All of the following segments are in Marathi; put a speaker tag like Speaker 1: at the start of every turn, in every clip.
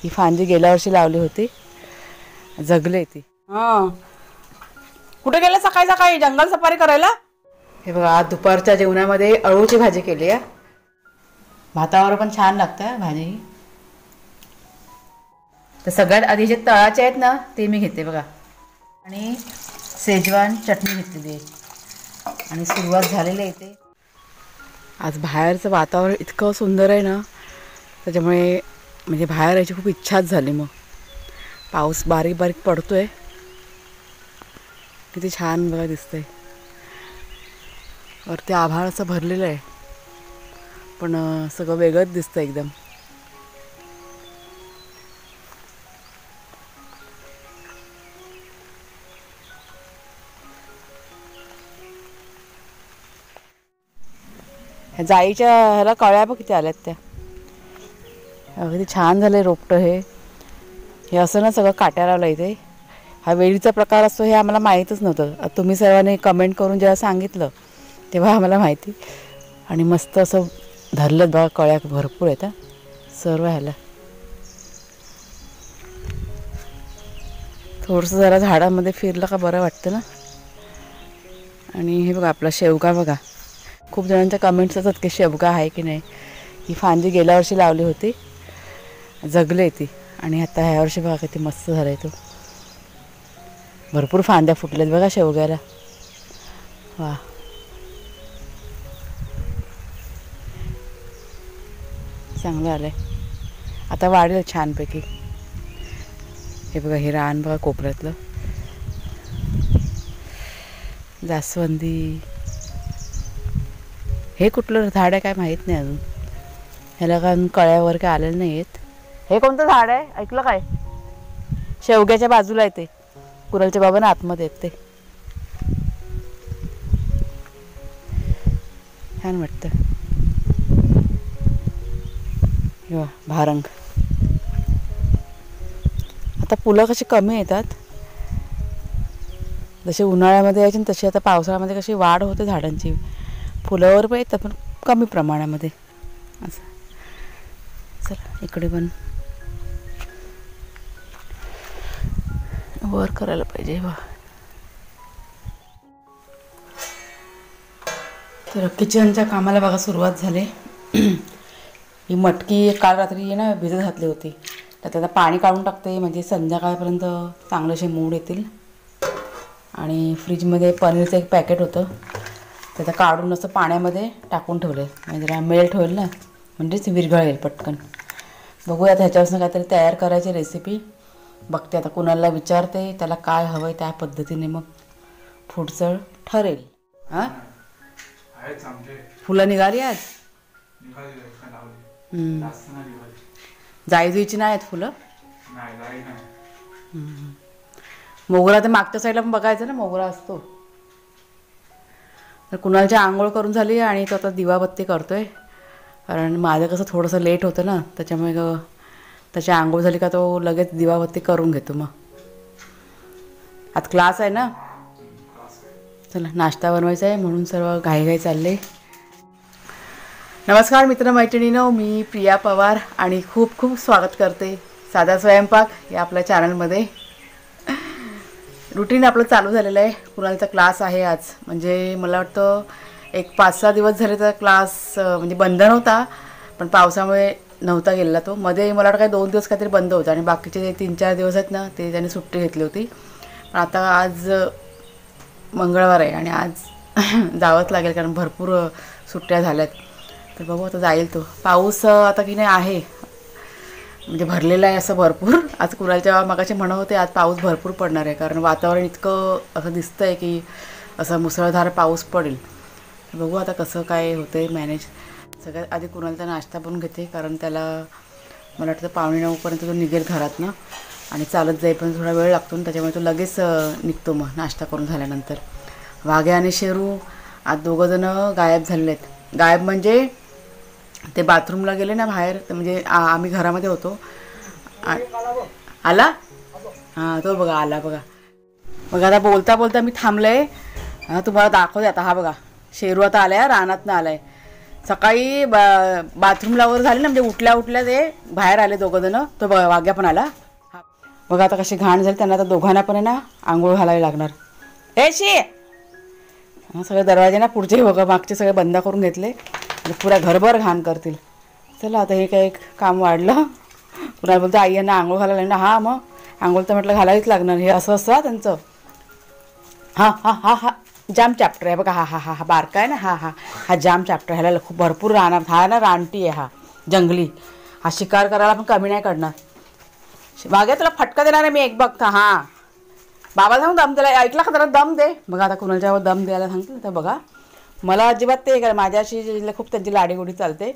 Speaker 1: ही फांदी गेल्या वर्षी लावली होती, जगले ती।
Speaker 2: हां, कुठे गेले सकाळी सकाळी जंगल सफारी करायला?
Speaker 1: हे बघा, आज दुपारच्या जेवणामध्ये अळूची भाजी केली आहे। भातावर पण छान लागतं भाजी ही। तर सगळ्यात आधी जे तळाचे आहेत ना ते मी घेते बघा, आणि शेजवान चटणी घेतलेली आहे आणि सुरुवात झालेली आहे इथे। आज बाहेरचं वातावरण इतकं सुंदर आहे ना, त्याच्यामुळे म्हणजे बाहेर यायची खूप इच्छाच झाली। मग पाऊस बारीक बारीक पडतोय, किती छान बघा दिसतंय। वरती आभाळ असं भरलेलं आहे, पण सगळं वेगळंच दिसतं एकदम। ह्या जाईच्या ह्याला कळ्या बघ किती आल्यात त्या, किती छान झालंय रोपटं हे असं ना सगळं काट्या लावलं इथे। हा वेलीचा प्रकार असतो हे आम्हाला माहीतच नव्हतं। तुम्ही सर्वांनी कमेंट करून जेव्हा सांगितलं तेव्हा आम्हाला माहिती, आणि मस्त असं धरलं बघा, कळ्या भरपूर आहेत सर्व ह्याला। थोडंसं जरा झाडामध्ये फिरलं का बरं वाटतं ना। आणि हे बघा आपला शेवगा बघा, खूप जणांच्या कमेंट्स असतात की शेवगा आहे की नाही। ही फांदी गेल्या वर्षी लावली होती, जगले ती, आणि आता ह्या वर्षी बघा किती मस्त झालं आहे तो। भरपूर फांद्या फुटल्यात बघा शेवग्याला, वा। चांगलं आलं आहे, आता वाढेल छानपैकी। हे बघा हे रान बघा कोपऱ्यातलं, जास्वंदी। हे कुठलं झाड आहे काय माहीत नाही अजून, ह्याला काय कळ्यावर काय आलेलं नाही आहेत। हे कोणतं झाड आहे ऐकलं काय? शेवग्याच्या बाजूला आहे ते, कुणालच्या बाबांना आतमध्ये आहेत ते, छान वाटतं। हे भारंग, आता फुलं कशी कमी येतात, जसे उन्हाळ्यामध्ये यायची तशी आता पावसाळ्यामध्ये कशी वाढ होते झाडांची, फुलावर पण येतात पण कमी प्रमाणामध्ये असं। चला इकडे पण वर करायला पाहिजे बा। तर किचनच्या कामाला बघा सुरुवात झाली। ही मटकी काल रात्री ना भिजत घातली होती, तर त्याचं पाणी काढून टाकते म्हणजे संध्याकाळपर्यंत चांगलेसे मूड येतील। आणि फ्रीजमध्ये पनीरचं एक पॅकेट होतं, त्याचं काढून असं पाण्यामध्ये टाकून ठेवलं म्हणजे जरा मेल्ट होईल ना, म्हणजेच विरघळेल पटकन। बघूयात ह्याच्यापासून काहीतरी तयार करायची रेसिपी बघते आता, कुणाला विचारते त्याला काय हवं आहे, त्या पद्धतीने मग पुढचं ठरेल। हां, फुलं निघाली आज, जाई जुईची नाही आहेत फुलं। मोगरा तर मागच्या साईडला पण बघायचं ना, मोगरा असतो। तर कुणालची आंघोळ करून झाली आणि तो आता दिवाबत्ती करतोय, कारण माझं कसं थोडंसं लेट होतं ना, त्याच्यामुळे त्याची आंघोळ झाली का तो लगेच दिवाबत्ती करून घेतो। मग आज क्लास आहे ना, चला नाश्ता बनवायचा आहे म्हणून सर्व घाईघाई चालले। नमस्कार मित्रमैत्रिणींनो, मी प्रिया पवार आणि खूप खूप स्वागत करते साधा स्वयंपाक या आपल्या चॅनलमध्ये। रुटीन आपलं चालू झालेलं आहे, कुणालचा क्लास आहे आज, म्हणजे मला वाटतं एक 5-6 दिवस झाले तर क्लास म्हणजे बंद नव्हता, पण पावसामुळे नव्हता गेलेला तो। मध्ये मला वाटतं काय 2 दिवस काहीतरी बंद होता, आणि बाकीचे जे 3-4 दिवस आहेत ना ते त्याने सुट्टी घेतली होती। पण आता आज मंगळवार आहे आणि आज जावंच लागेल, कारण भरपूर सुट्ट्या झाल्यात। तर बघू आता जाईल तो। पाऊस आता की नाही आहे म्हणजे भरलेला आहे असं भरपूर। आज कुणालच्या मगाशी म्हणत होते आज पाऊस भरपूर पडणार आहे, कारण वातावरण इतकं असं दिसतं आहे की असं मुसळधार पाऊस पडेल। बघू आता कसं काय होतं आहे मॅनेज। सगळ्यात आधी कुणालचा नाश्ता बनवून घेते, कारण त्याला मला वाटतं 8:45पर्यंत तो निघेल घरात ना, आणि चालत जाईपर्यंत थोडा वेळ लागतो, त्याच्यामुळे तो लगेच निघतो मग नाश्ता करून झाल्यानंतर। वाघे आणि शेरू आज दोघंजणं गायब झालेले आहेत। गायब म्हणजे ते बाथरूमला गेले ना बाहेर, तर म्हणजे आम्ही घरामध्ये होतो। आला, हां तो बघा आला बघा। मग आता बोलता बोलता मी थांबले, तुम्हाला दाखवते आता। हा बघा शेरू आता आलाय, रानातनं आलाय। सकाळी बाथरूमला वगैरे झाले ना, म्हणजे उठल्या ते बाहेर आले दोघं जण. तो वाघ्या पण आला. बघा आता कशी घाण झाली. त्यांना आता दोघांना पण आहे ना आंघोळ घालावी लागणार. हे शी सगळे दरवाजे ना पुढचे बघा मागचे सगळे बंद करून घेतले. पुऱ्या घरभर घाण करतील. चला आता हे काय एक काम वाढलं. पुन्हा बोलतो आई यांना आंघोळ घालायला लागणार. हां मग आंघोळ तर म्हटलं घालावीच लागणार. हे असं असतं त्यांचं. हां हां हां हां जाम चॅप्टर आहे बघा. हा हा हा हा बारका आहे ना. हा हा हा जाम चॅप्टर. ह्याला खूप भरपूर राहणार. हा ना रानटी आहे. हा जंगली. हा शिकार करायला पण कमी नाही करणार. वाघ्या तुला फटका देणार आहे मी एक बघता. हां बाबा सांग दम त्याला. ऐकला का जरा दम दे. बघा आता कुणाच्यावर दम द्यायला सांगते तर बघा. मला अजिबात ते काय माझ्याशी खूप त्यांची लाडीगोडी चालते.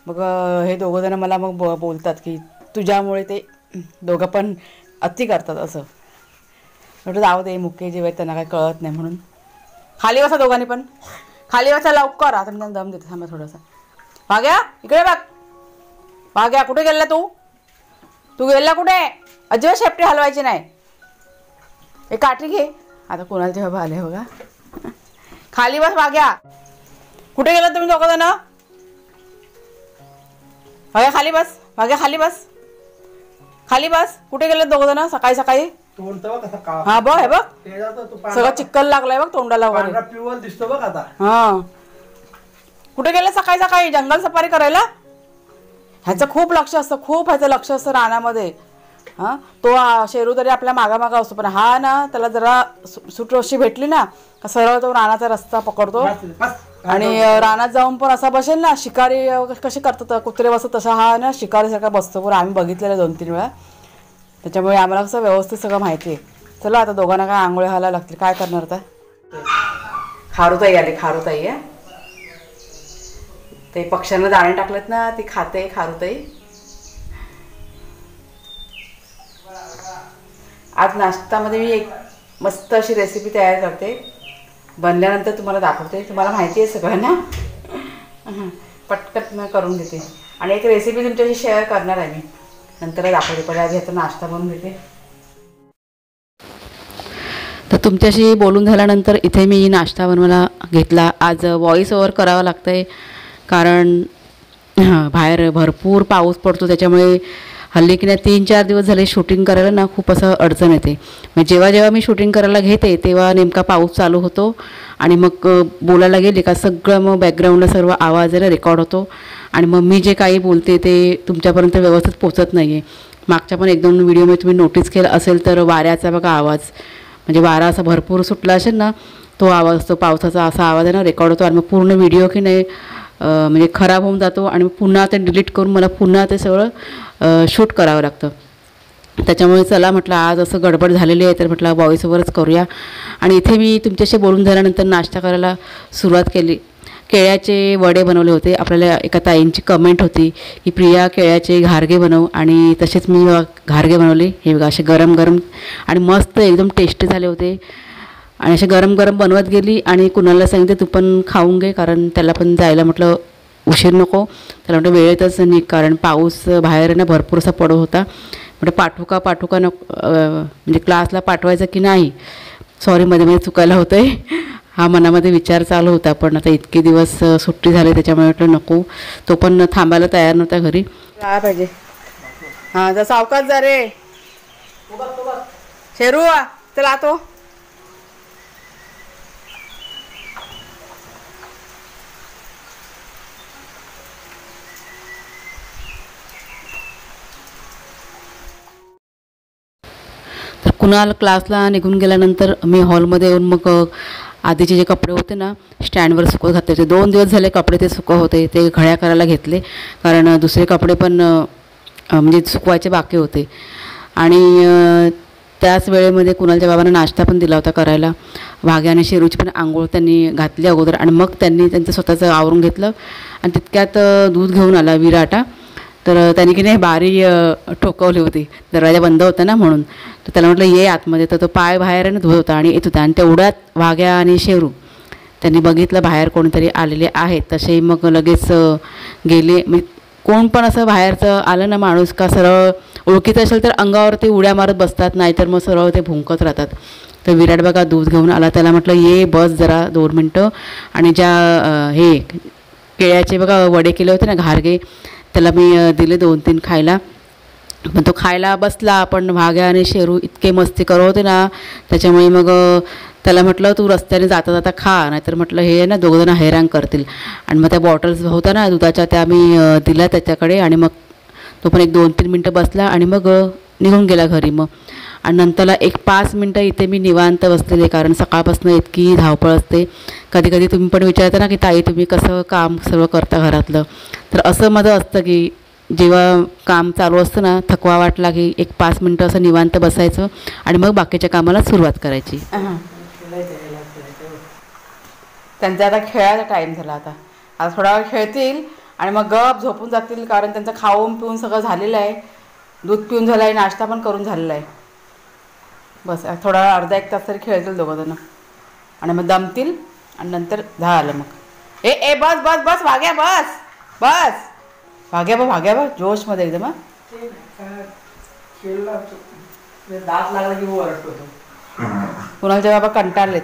Speaker 1: मग हे दोघं जण मला मग बोलतात की तुझ्यामुळे ते दोघं पण अति करतात असं. म्हटलं जाऊ दे मुके जे आहेत त्यांना काही कळत नाही म्हणून. खाली बसा दोघांनी पण. खाली बसा लवकर. आता मी त्यांना दम देते. थांबा थोडासा. वाघ्या इकडे बघ. वाघ्या कुठे गेला तू? तू गेला कुठे? अजिबात शेपटी हलवायची नाही. एक काठी घे. आता कोणाला जेव्हा आले बघा. खाली बस वाघ्या. कुठे गेला तुम्ही दोघं जण? वाघ्या खाली बस. वाघ्या खाली बस. खाली बस. कुठे गेले दोघं जण सकाळी सकाळी? हा बघ हे बघ सगळं चिक्कल लागलाय बघ तोंडाला वगैरे.
Speaker 3: दिसतो बघ आता.
Speaker 1: हा कुठे गेले सकाळी सकाळी? जंगल सफारी करायला? ह्याचं खूप लक्ष असतं. खूप ह्याचं लक्ष असतं रानामध्ये. हां तो शेरू तरी आपल्या मागामागा असतो पण हा ना त्याला जरा सुटरोशी भेटली ना का सरळ तो रानाचा रस्ता पकडतो. आणि रानात जाऊन पण असा बसेल ना. शिकारी कसे करतात कुत्रे बसत तसा हा ना शिकारीसारखा बसतो. पण आम्ही बघितलेलं 2-3 वेळा. त्याच्यामुळे आम्हाला कसं व्यवस्थित सगळं माहिती आहे. चला आता दोघांना काय आंघोळ्या घालायला लागतील. काय करणार आता? खारुताई आली. खारुताई आहे ते पक्ष्यांना दाणे टाकलेत ना ती खाते खारुताई. आज नाश्त्यामध्ये मी एक मस्त अशी रेसिपी तयार करते. बनल्यानंतर तुम्हाला दाखवते. तुम्हाला माहिती आहे सगळ्यांना. पटकन करून घेते आणि एक रेसिपी तुमच्याशी शेअर करणार आहे मी. नंतर दाखवते. पहिला घेतो नाश्ता बनवून घेते. तर तुमच्याशी बोलून झाल्यानंतर इथे मी नाश्ता बनवायला घेतला. आज व्हॉइस ओव्हर करावं लागतं आहे कारण बाहेर भरपूर पाऊस पडतो. त्याच्यामुळे हल्ली की नाही 3-4 दिवस झाले शूटिंग करायला ना खूप असं अडचण येते. मग जेव्हा जेव्हा मी शूटिंग करायला घेते तेव्हा नेमका पाऊस चालू होतो आणि मग बोलायला गेले का सगळं मग बॅकग्राऊंडला सर्व आवाज रेकॉर्ड होतो आणि मग मी जे काही बोलते ते तुमच्यापर्यंत व्यवस्थित पोचत नाही आहे. मागच्या पण 1-2 व्हिडिओमध्ये तुम्ही नोटीस केलं असेल तर वाऱ्याचा बघा आवाज म्हणजे वारा असा भरपूर सुटला असेल ना तो आवाज असतो. पावसाचा असा आवाज आहे ना रेकॉर्ड होतो आणि मग पूर्ण व्हिडिओ की नाही म्हणजे खराब होऊन जातो आणि पुन्हा ते डिलीट करून मला पुन्हा ते सगळं शूट करावं लागतं. त्याच्यामुळे चला म्हटलं आज असं गडबड झालेली आहे तर म्हटलं व्हॉइस ओव्हरच करूया. आणि इथे मी तुमच्याशी बोलून झाल्यानंतर नाश्ता करायला सुरुवात केली. केळ्याचे वडे बनवले होते. आपल्याला एका ताईंची कमेंट होती की प्रिया केळ्याचे घारगे बनव आणि तसेच मी घारगे बनवले. हे बघा असे गरम गरम आणि मस्त एकदम टेस्टी झाले होते. आणि असे गरम गरम बनवत गेली आणि कुणाला सांगितलं तू पण खाऊन घे कारण त्याला पण जायला म्हटलं उशीर नको. त्याला म्हटलं वेळेतच निघ कारण पाऊस बाहेर ना भरपूर असा पडत होता. म्हटलं पाठवू का नको म्हणजे क्लासला पाठवायचं की नाही. सॉरी मध्ये चुकायला होतं आहे. हा मनामध्ये विचार चालू होता पण आता इतके दिवस सुट्टी झाली त्याच्यामुळे म्हटलं नको. तो पण थांबायला तयार नव्हता घरी. काय पाहिजे हां जर सावकाश जा रे शेरू चला तो. तर कुणाल क्लासला निघून गेल्यानंतर मी हॉलमध्ये येऊन मग आधीचे जे कपडे होते ना स्टँडवर सुकवत घातले होते. 2 दिवस झाले कपडे ते सुकव होते ते घड्या करायला घेतले कारण दुसरे कपडे पण म्हणजे सुकवायचे बाकी होते. आणि त्याच वेळेमध्ये कुणालच्या बाबांना नाश्ता पण दिला होता करायला. वाघ्या आणि शेरूची पण आंघोळ त्यांनी घातली अगोदर आणि मग त्यांनी त्यांचं स्वतःचं आवरून घेतलं. आणि तितक्यात दूध घेऊन आला विराटा. तर त्याने की नाही बारी ठोकवली होती. दरवाजा बंद होता ना म्हणून. तर त्याला म्हटलं ये आतमध्ये. तर तो पाय बाहेर धुत होता आणि येत होता आणि तेवढ्यात वाघ्या आणि शेरू त्यांनी बघितलं बाहेर कोणीतरी आलेले आहेत. तसे मग लगेच गेले. म्हणजे कोण पण असं बाहेरचं आलं ना माणूस का सरळ ओळखीचं असेल तर अंगावरती उड्या मारत बसतात नाहीतर मग सरळ ते भुंकत राहतात. तर विराट बघा दूध घेऊन आला. त्याला म्हटलं ये बस जरा 2 मिनटं आणि ज्या हे केळ्याचे बघा वडे केले होते ना घारगे, त्याला मी दिले 2-3 खायला. पण तो खायला बसला, पण भाग्या आणि शेरू इतके मस्ती करत होते ना, त्याच्यामुळे मग त्याला म्हटलं तू रस्त्याने जाता जाता खा, नाहीतर म्हटलं हे ना दोघंजणं हैराण करतील. आणि मग त्या बॉटल्स होत्या ना दुधाच्या, त्या मी दिल्या त्याच्याकडे. आणि मग तो पण एक 2-3 मिनटं बसला आणि मग निघून गेला घरी. मग आणि नंतरला एक 5 मिनटं इथे मी निवांत बसलेले, कारण सकाळपासून इतकी धावपळ असते. कधी कधी तुम्ही पण विचारता ना की ताई तुम्ही कसं काम सर्व करता घरातलं, तर असं माझं असतं की जेव्हा काम चालू असतं ना, थकवा वाटला की एक 5 मिनटं असं निवांत बसायचं आणि मग बाकीच्या कामाला सुरुवात करायची.
Speaker 2: त्यांचा आता खेळायचा टाईम झाला. आता थोडा वेळ खेळतील आणि मग गप झोपून जातील, कारण त्यांचं खाऊन पिऊन सगळं झालेलं आहे. दूध पिऊन झालं आहे, नाश्ता पण करून झालेला आहे. बस थोडा अर्धा 1 तास तरी खेळतील दोघंजणं आणि मग दमतील आणि नंतर झालं मग. ए बस बस बस भाग्या, बस बस भाग्या बा जोशमध्ये एकदम.
Speaker 3: दात लागला की ओरडतो तो.
Speaker 2: कुणालच्या बाबा कंटाळलेत,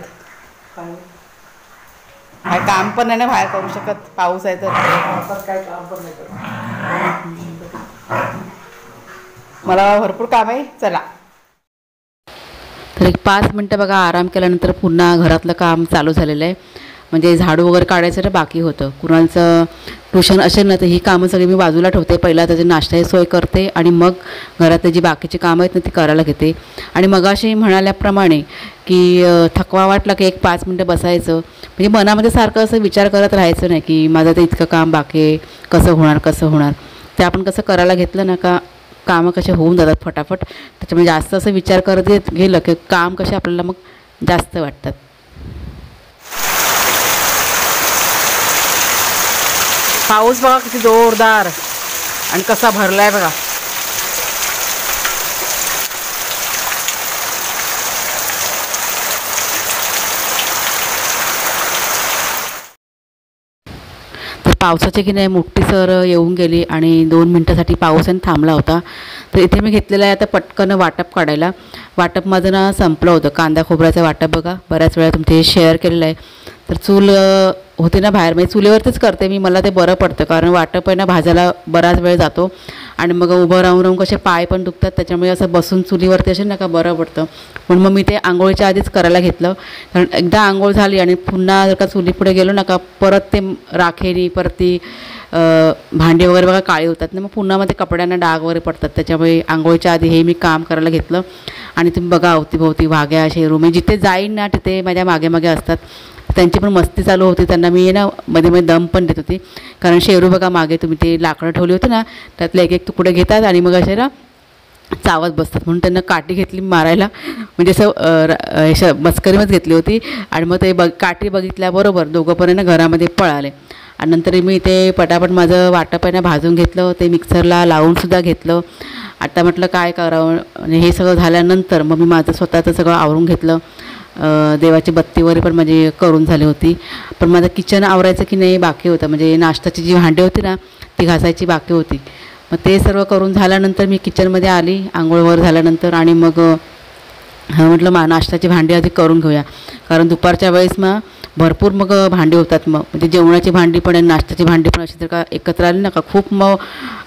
Speaker 2: काय काम पण नाही ना बाहेर करू शकत, पाऊस आहे तर.
Speaker 3: काय काम पण नाही करत.
Speaker 2: मला भरपूर काम आहे, चला.
Speaker 1: तर एक 5 मिनटं बघा आराम केल्यानंतर पुन्हा घरातलं काम चालू झालेलं आहे. म्हणजे झाडू वगैरे काढायचं तर बाकी होतं. कुणालचं ट्युशन असेल ना तर ही कामं सगळी मी बाजूला ठेवते. पहिला त्याची नाश्त्याची सोय करते आणि मग घरातली जी बाकीची कामं आहेत ना ती करायला घेते. आणि मगाशी म्हणाल्याप्रमाणे की थकवा वाटला की एक 5 मिनटं बसायचं, म्हणजे मनामध्ये सारखं असं विचार करत राहायचं नाही की माझं ते इतकं काम बाकी आहे, कसं होणार. ते आपण कसं करायला घेतलं ना का कामं कसे होऊन जातात फटाफट. त्याच्यामुळे जास्त असं विचार करत गेलं की काम कसे आपल्याला मग जास्त वाटतात.
Speaker 2: पाऊस बघा किती जोरदार आणि कसा भरलाय बघा.
Speaker 1: तर पावसाची की नाही मोठी सर येऊन गेली आणि 2 मिनटासाठी पावसाने थांबला होता. तर इथे मी घेतलेलं आहे आता पटकन वाटप काढायला. वाटप माझं ना संपलं होतं, कांदा खोबऱ्याचं वाटप बघा. बऱ्याच वेळा तुमचे शेअर केलेलं आहे. तर चूल होते ना बाहेर, म्हणजे चुलीवरतीच करते मी, मला ते बरं पडतं, कारण वाटप आहे ना भाजायला बराच वेळ जातो आणि मग उभं राहून कसे पाय पण दुखतात. त्याच्यामुळे असं बसून चुलीवरती असेल ना का बरं पडतं. पण मग मी ते आंघोळीच्या आधीच करायला घेतलं, कारण एकदा आंघोळ झाली आणि पुन्हा जर का चुलीपुढे गेलो ना का परत ते राखेनी परत ती भांडी वगैरे बघा काळी होतात ना, मग पुन्हा मध्ये कपड्यांना डाग वगैरे पडतात. त्याच्यामुळे आंघोळीच्या आधी हे मी काम करायला घेतलं. आणि तुम्ही बघा अवतीभोवती भाग्या शेरू, मी जिथे जाईन ना तिथे माझ्या मागे मागे असतात. त्यांची पण मस्ती चालू होती, त्यांना मी ना मध्ये मध्ये दम पण देत होती, कारण शेरू बघा मागे तुम्ही ते लाकडं ठेवली होती ना त्यातले एक तुकडे घेतात आणि मग असे ना चावत बसतात. म्हणून त्यांना काठी घेतली मारायला, म्हणजे असं मस्करीमध्ये घेतली होती. आणि मग ते काठी बघितल्याबरोबर दोघं पण ना घरामध्ये पळाले. आणि नंतर मी ते पटापट माझं वाटप आहे ना भाजून घेतलं, ते मिक्सरला लावूनसुद्धा घेतलं. आता म्हटलं काय करावं, आणि हे सगळं झाल्यानंतर मग मी माझं स्वतःचं सगळं आवरून घेतलं. देवाची बत्ती वगैरे पण माझी करून झाली होती. पण माझं किचन आवरायचं की नाही बाकी होतं, म्हणजे नाश्त्याची जी भांडी होती ना ती घासायची बाकी होती. मग ते सर्व करून झाल्यानंतर मी किचनमध्ये आली आंघोळ वगैरे झाल्यानंतर. आणि मग म्हटलं नाश्त्याची भांडी आधी करून घेऊया, कारण दुपारच्या वेळेस मग भरपूर मग भांडी होतात. मग म्हणजे जेवणाची भांडी पण आणि नाश्त्याची भांडी पण अशी जर का एकत्र आली ना का खूप मग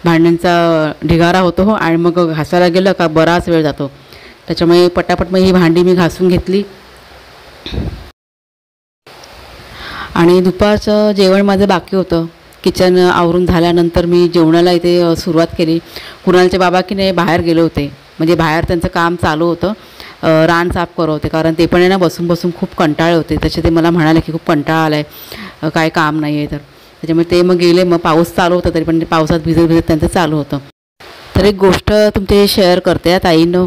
Speaker 1: भांड्यांचा ढिगारा होतो हो, आणि मग घासायला गेलं का बराच वेळ जातो. त्याच्यामुळे पटापट मग ही भांडी मी घासून घेतली. आणि दुपारचं जेवण माझं बाकी होतं. किचन आवरून झाल्यानंतर मी जेवणाला इथे सुरुवात केली. कुणालचे बाबा की नाही बाहेर गेले होते, म्हणजे बाहेर त्यांचं काम चालू होतं, रान साफ करत होते, कारण ते पण आहे ना बसून बसून खूप कंटाळे होते. तसे ते मला म्हणाले की खूप कंटाळा आला आहे, काय काम नाही आहे. तर त्याच्यामुळे ते मग गेले. मग पाऊस चालू होता तरी पण ते पावसात भिजत भिजत त्यांचं चालू होतं. तर एक गोष्ट तुमचे शेअर करते ताईनं,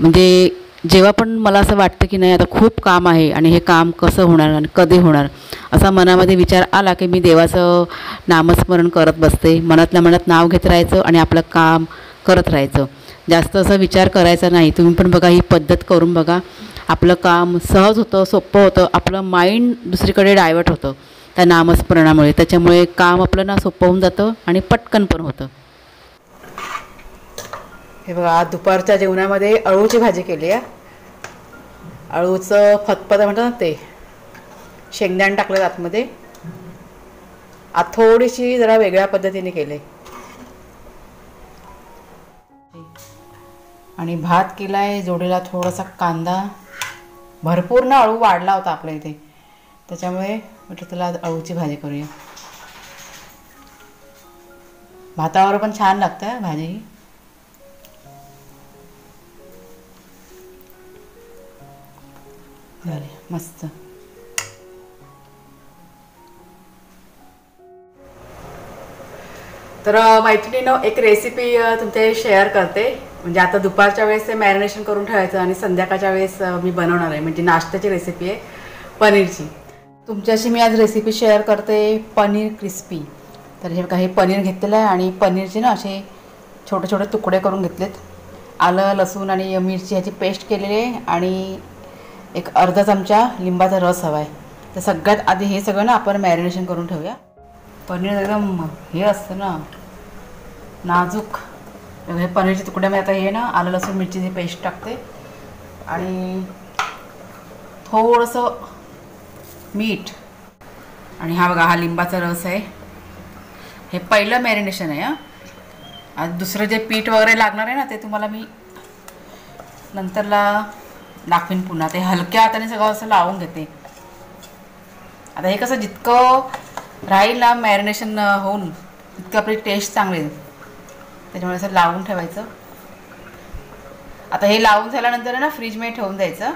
Speaker 1: म्हणजे जेव्हा पण मला असं वाटतं की नाही आता खूप काम आहे आणि हे काम कसं होणार आणि कधी होणार, असा मनामध्ये विचार आला की मी देवाचं नामस्मरण करत बसते. मनातल्या मनात नाव घेत राहायचं आणि आपलं काम करत राहायचं. जास्त असा विचार करायचा नाही. तुम्ही पण बघा ही पद्धत करून बघा, आपलं काम सहज होतं, सोपं होतं. आपलं माइंड दुसरीकडे डायवर्ट होतं त्या नामस्मरणामुळे. त्याच्यामुळे काम आपलं ना सोपं होऊन जातं आणि पटकन पण होतं.
Speaker 2: हे बघा आज दुपारच्या जेवणामध्ये अळूची भाजी केली आहे. अळूचं फतफत म्हणतात ना ते, शेंगदाणे टाकलं आतमध्ये आज थोडीशी जरा वेगळ्या पद्धतीने केले. आणि भात केलाय, जोडीला थोडासा कांदा. भरपूर ना अळू वाढला होता आपल्या इथे, त्याच्यामुळे म्हटलं त्याला अळूची भाजी करूया. भातावर पण छान लागतं भाजी. झाले मस्त. तर मैत्रिणीनं एक रेसिपी तुमच्या शेअर करते. म्हणजे आता दुपारच्या वेळेस ते मॅरिनेशन करून ठेवायचं आणि संध्याकाळच्या वेळेस मी बनवणार आहे. म्हणजे नाश्त्याची रेसिपी आहे पनीरची. तुमच्याशी मी आज रेसिपी शेअर करते पनीर क्रिस्पी. तर हे काही पनीर घेतलेलं आहे आणि पनीरचे ना असे छोटे छोटे तुकडे करून घेतलेत. आलं लसूण आणि मिरची ह्याची पेस्ट केलेली आहे आणि एक अर्धा चमचा लिंबाचा रस हवा आहे. तर सगळ्यात आधी हे सगळं ना आपण मॅरिनेशन करून ठेवूया. पनीर एकदम हे असतं ना नाजूक. हे पनीरचे तुकड्यामध्ये आता हे ना आलं लसूण मिरचीची पेस्ट टाकते आणि थोडंसं मीठ. आणि हा बघा हा लिंबाचा रस आहे. हे पहिलं मॅरिनेशन आहे. आज दुसरं जे पीठ वगैरे लागणार आहे ना ते तुम्हाला मी नंतरला दाखवीन पुन्हा. ते हलक्या हाताने सगळं असं लावून घेते. आता हे कसं जितकं राहील ना मॅरिनेशन होऊन तितकं आपली टेस्ट चांगली येईल, त्याच्यामुळे असं लावून ठेवायचं. आता हे लावून झाल्यानंतर ना फ्रीजमध्ये ठेवून द्यायचं.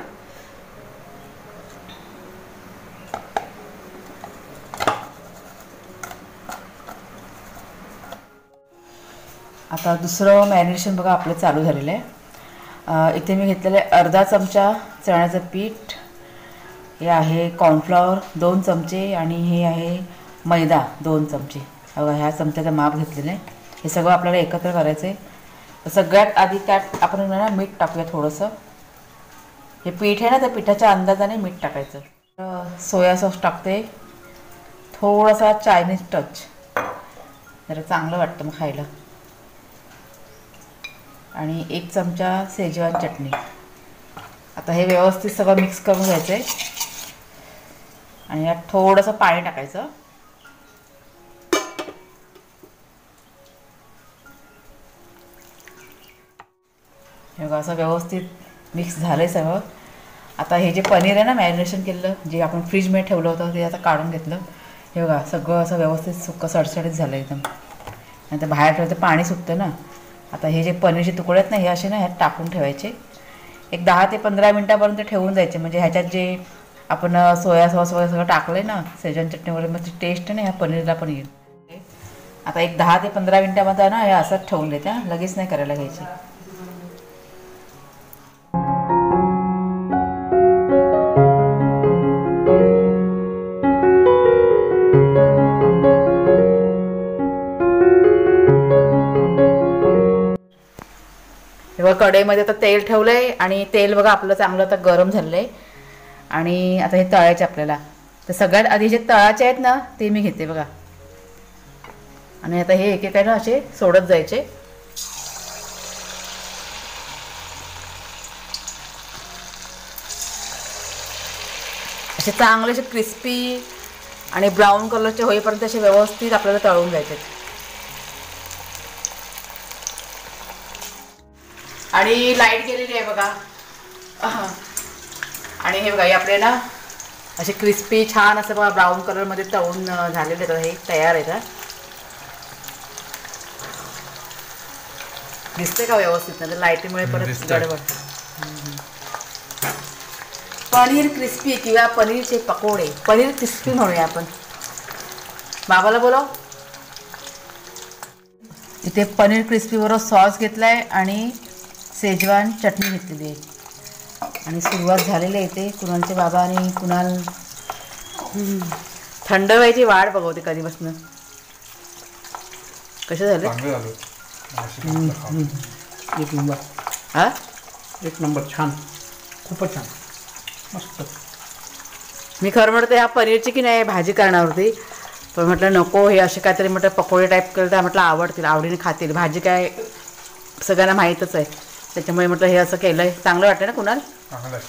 Speaker 2: आता दुसरं मॅरिनेशन बघा आपलं चालू झालेलं आहे. इथे मी घेतलेलं आहे अर्धा चमचा चण्याचं पीठ, हे आहे कॉर्नफ्लॉवर 2 चमचे आणि हे आहे मैदा 2 चमचे. बघा ह्या चमच्याचं माप घेतलेलं आहे. हे सगळं आपल्याला एकत्र करायचं आहे. तर सगळ्यात आधी त्यात आपण ना मीठ टाकूया थोडंसं. हे पीठ आहे ना, त्या पिठाच्या अंदाजाने मीठ टाकायचं. सोया सॉस टाकते, थोडासा चायनीज टच, जरा चांगलं वाटतं मग खायला. आणि 1 चमचा शेजवान चटणी. आता हे व्यवस्थित सगळं मिक्स करून घ्यायचं आहे आणि यात थोडंसं पाणी टाकायचं. हे बघा असं व्यवस्थित मिक्स झालं आहे सगळं. आता हे जे पनीर आहे ना मॅरिनेशन केलेलं, जे आपण फ्रीजमध्ये ठेवलं होतं ते आता काढून घेतलं. हे बघा सगळं असं व्यवस्थित सुक्कं सडसडीत झालं एकदम. आणि ते बाहेर ठेवलं तर पाणी सुटतं ना. आता हे जे पनीरचे तुकडे आहेत ना हे असे ना ह्यात टाकून ठेवायचे. एक 10 ते 15 मिनटापर्यंत ठेवून द्यायचे. म्हणजे ह्याच्यात जे आपण सोया सॉस वगैरे सगळं टाकलं आहे ना, शेजवान चटणी वगैरे, मग ती टेस्ट ना ह्या पनीरला पण येईल. आता एक 10 ते 15 मिनटामध्ये ना हे असंच ठेवून द्यायचं. लगेच नाही करायला घ्यायची. तेव्हा कढईमध्ये आता तेल ठेवलं आहे आणि तेल बघा आपलं चांगलं आता गरम झालेलं आहे. आणि आता हे तळायचे आपल्याला. तर सगळ्यात आधी जे तळाचे आहेत ना ते मी घेते बघा. आणि आता हे एक ना असे सोडत जायचे. असे चांगले असे क्रिस्पी आणि ब्राऊन कलरचे होईपर्यंत असे व्यवस्थित आपल्याला तळून घ्यायचे. आणि लाईट गेलेली आहे बघा. आणि हे बघा हे आपले ना असे क्रिस्पी छान असं बघा ब्राऊन कलरमध्ये तळून झालेले आहेत. हे तयार आहेत. दिसते का व्यवस्थित? ना लाईटीमुळे परत गडबड. पनीर क्रिस्पी किंवा पनीरचे पकोडे, पनीर क्रिस्पी म्हणूया आपण. बाबाला बोलाव. इथे पनीर क्रिस्पी बरोबर सॉस घेतलाय आणि शेजवान चटणी घेतलेली आहे. आणि सुरुवात झालेली आहे. इथे कुणालचे बाबा आणि कुणाल थंड व्हायची वाट बघवते कधीपासून. कसे झाले?
Speaker 3: एक नंबर.
Speaker 2: हा
Speaker 3: 1 नंबर. छान, खूपच छान, मस्त.
Speaker 2: मी खरं म्हणते ह्या पनीरची की नाही भाजी करणार होती, पण म्हटलं नको, हे असे काहीतरी म्हटलं पकोडे टाईप केलं तर म्हटलं आवडतील, आवडीने खातील. भाजी काय सगळ्यांना माहीतच आहे, त्याच्यामुळे म्हटलं हे असं केलं आहे. चांगलं वाटतं ना कुणाल?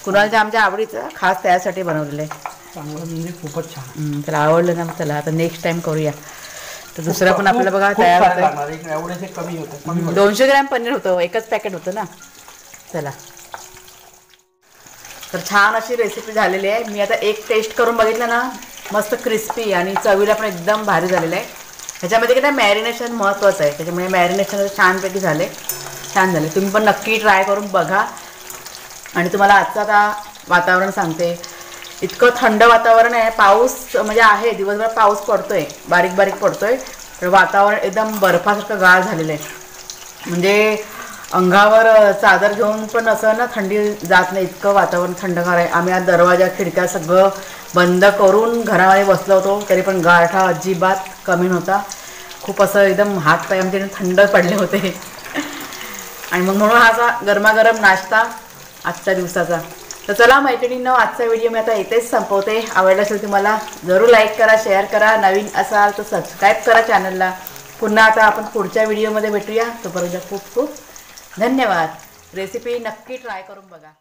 Speaker 2: कुणालच्या आमच्या आवडीचं खास त्यासाठी बनवलेलं आहे.
Speaker 3: चांगलं म्हणजे खूपच छान.
Speaker 2: त्याला आवडलं ना, मग चला आता नेक्स्ट टाइम करूया. तर दुसरं पण आपल्याला बघा
Speaker 3: खूप
Speaker 2: तयार
Speaker 3: सारं
Speaker 2: होतं.
Speaker 3: लागणार. एक एवढेसे कमी होते, कमी पडते.
Speaker 2: 200 ग्रॅम पनीर होतं, एकच पॅकेट होतं ना. चला, तर छान अशी रेसिपी झालेली आहे. मी आता एक टेस्ट करून बघितलं ना, मस्त क्रिस्पी आणि चवीला पण एकदम भारी झालेलं आहे. ह्याच्यामध्ये काय मॅरिनेशन महत्त्वाचं आहे, त्याच्यामुळे मॅरिनेशन छानपैकी छान झाले. तुम्ही पण नक्की ट्राय करून बघा. आणि तुम्हाला आजचं आता वातावरण सांगते. इतकं थंड वातावरण आहे. पाऊस म्हणजे आहे, दिवसभर पाऊस पडतोय, बारीक बारीक पडतोय. तर वातावरण एकदम बर्फासारखं गार झालेलं आहे. म्हणजे अंगावर चादर घेऊन पण असं ना थंडी जात नाही, इतकं वातावरण थंडगार आहे. आम्ही आज दरवाजा खिडक्या सगळं बंद करून घरामध्ये बसलो होतो, तरी पण गारठा अजिबात कमी नव्हता. खूप असं एकदम हातपाय आमचे थंड पडले होते. आणि मग म्हणून हा असा गरमागरम नाश्ता आजच्या दिवसाचा. तर चला मैत्रिणींनो, आजचा व्हिडिओ मी आता इथेच संपवते. आवडला असेल तुम्हाला जरूर लाईक करा, शेअर करा. नवीन असाल तर सबस्क्राईब करा चॅनलला. पुन्हा आता आपण पुढच्या व्हिडिओमध्ये भेटूया. तोपर्यंत खूप खूप धन्यवाद. रेसिपी नक्की ट्राय करून बघा.